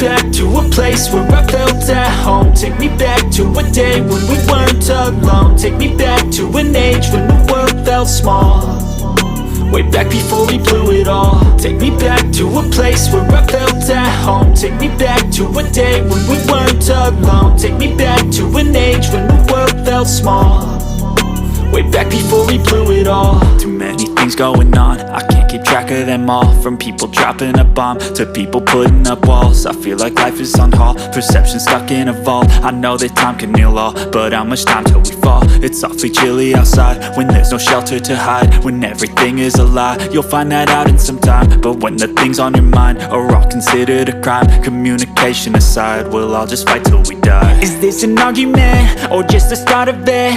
back to a place where I felt at home. Take me back to a day when we weren't alone. Take me back to an age when the world felt small, way back before we blew it all. Take me back to a place where I felt at home. Take me back to a day when we weren't alone. Take me back to an age when the world felt small, way back before we blew it all. Too many things going on, I can't keep track of them all. From people dropping a bomb to people putting up walls. I feel like life is on hold, perception stuck in a vault. I know that time can heal all, but how much time till we fall? It's awfully chilly outside when there's no shelter to hide. When everything is a lie, you'll find that out in some time. But when the things on your mind are all considered a crime, communication aside, we'll all just fight till we die. Is this an argument or just the start of it?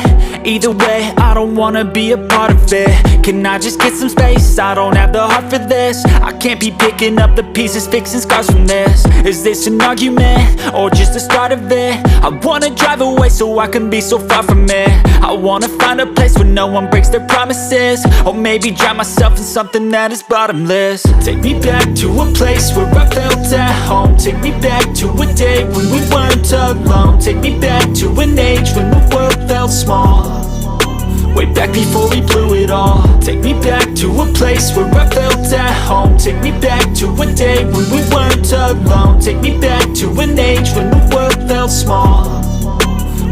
Either way, I don't wanna be a part of it. Can I just get some space? I don't have the heart for this. I can't be picking up the pieces, fixing scars from this. Is this an argument or just the start of it? I wanna drive away so I can be so far from it. I wanna find a place where no one breaks their promises, or maybe drown myself in something that is bottomless. Take me back to a place where I felt at home. Take me back to a day when we weren't alone. Take me back to an age when the world felt small, way back before we blew it all. Take me back to a place where I felt at home. Take me back to a day when we weren't alone. Take me back to an age when the world felt small,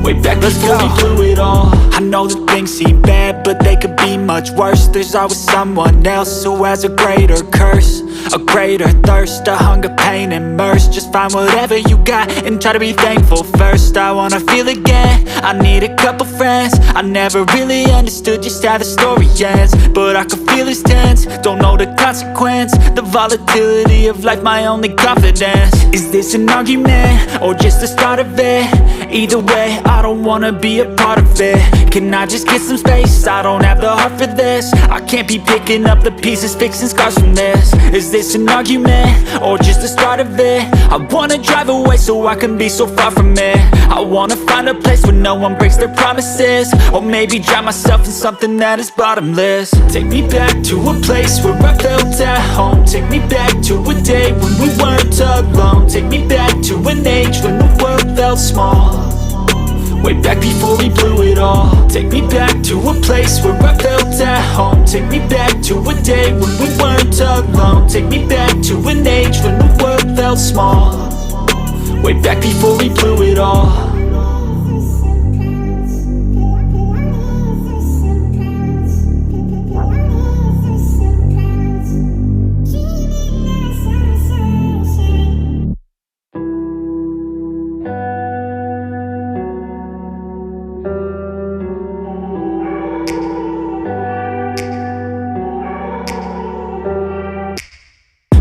way back before we blew it all. I know that things seem bad, but they could be much worse. There's always someone else who has a greater curse, a greater thirst, a hunger, pain, and mercy. Just find whatever you got and try to be thankful first. I wanna feel again, I need a couple friends. I never really understood just how the story ends, but I can feel it's tense, don't know the consequence. The volatility of life, my only confidence. Is this an argument or just the start of it? Either way, I don't wanna be a part of it. Can I just get some space? I don't have the heart for this. I can't be picking up the pieces, fixing scars from this. Is this an argument or just the start of it? I wanna drive away so I can be so far from it. I wanna find a place where no one breaks their promises, or maybe drown myself in something that is bottomless. Take me back to a place where I felt at home. Take me back to a day when we weren't alone. Take me back to an age when the world felt small, way back before we blew it all. Take me back to a place where I felt at home. Take me back to a day when we weren't alone. Take me back to an age when the world felt small, way back before we blew it all.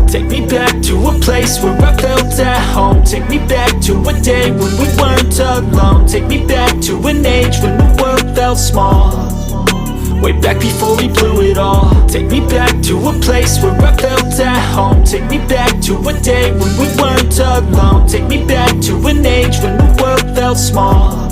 Take me back to a place where I felt at home. Take me back to a day when we weren't alone. Take me back to an age when the world felt small, way back before we blew it all. Take me back to a place where I felt at home. Take me back to a day when we weren't alone. Take me back to an age when the world felt small,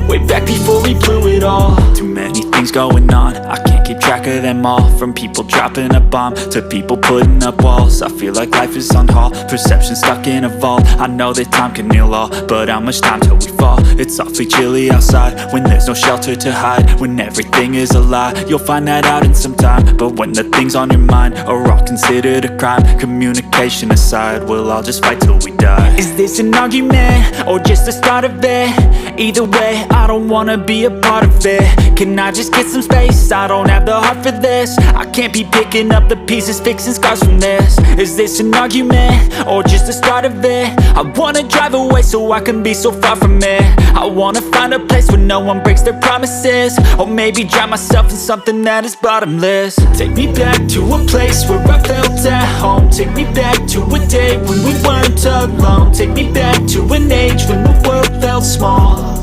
way back before we blew it all. Too many things going on, I can't keep track of them all. From people dropping a bomb to people putting up walls. I feel like life is on hold, perception stuck in a vault. I know that time can heal all, but how much time till we fall? It's awfully chilly outside when there's no shelter to hide. When everything is a lie, you'll find that out in some time. But when the things on your mind are all considered a crime, communication aside, we'll all just fight till we die. Is this an argument or just the start of it? Either way, I don't wanna be a part of it. Can I just get some space? I don't have the heart for this. I can't be picking up the pieces, fixing scars from this. Is this an argument or just the start of it? I wanna drive away so I can be so far from it. I wanna find a place where no one breaks their promises, or maybe drown myself in something that is bottomless. Take me back to a place where I felt at home. Take me back to a day when we weren't alone. Take me back to an age when the world felt small,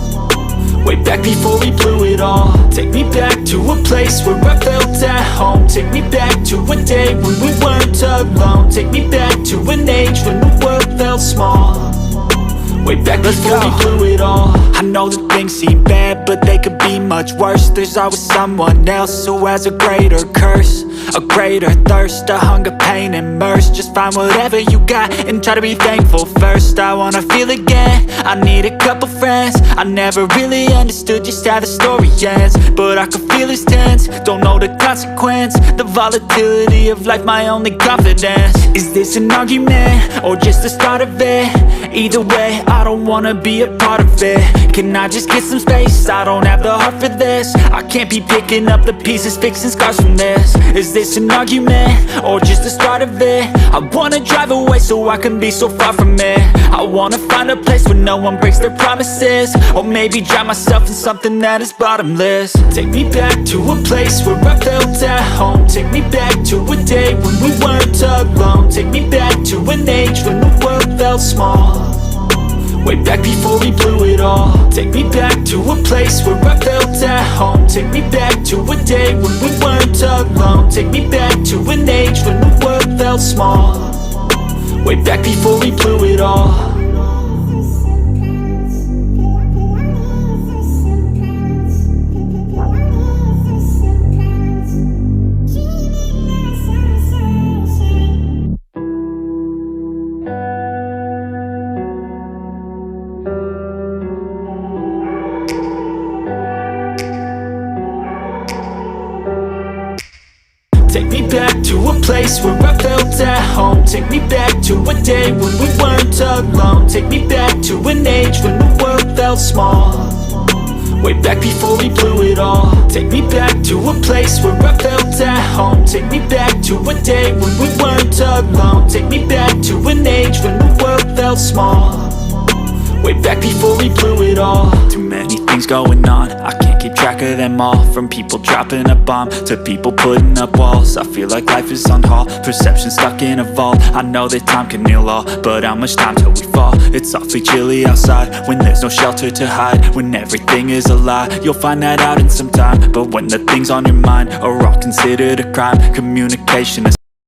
way back before we blew it all. Take me back to a place where I felt at home. Take me back to a day when we weren't alone. Take me back to an age when the world felt small, way back before we blew it all. I know that things seem bad, but they could be much worse. There's always someone else who has a greater curse, a greater thirst, a hunger, pain, and mercy. Just find whatever you got and try to be thankful first. I wanna feel again, I need a couple friends. I never really understood just how the story ends, but I can feel it's tense, don't know the consequence. The volatility of life, my only confidence. Is this an argument, or just the start of it? Either way, I don't wanna be a part of it. Can I just get some space? I don't have the heart for this. I can't be picking up the pieces, fixing scars from this. Is this an argument, or just the start of it? I wanna drive away so I can be so far from it. I wanna find a place where no one breaks their promises, or maybe drown myself in something that is bottomless. Take me back to a place where I felt at home. Take me back to a day when we weren't alone. Take me back to an age when the world felt small, way back before we blew it all. Take me back to a place where I felt at home. Take me back to a day when we weren't alone. Take me back to an age when the world felt small, way back before we blew it all. Take me back to a place where I felt at home. Take me back to a day when we weren't alone. Take me back to an age when the world felt small, way back before we blew it all. Take me back to a place where I felt at home. Take me back to a day when we weren't alone. Take me back to an age when the world felt small, way back before we blew it all. Too many things going on, I can't keep track of them all. From people dropping a bomb to people putting up walls. I feel like life is on hold, perception stuck in a vault. I know that time can heal all, but how much time till we fall? It's awfully chilly outside when there's no shelter to hide. When everything is a lie, you'll find that out in some time. But when the things on your mind are all considered a crime, communication is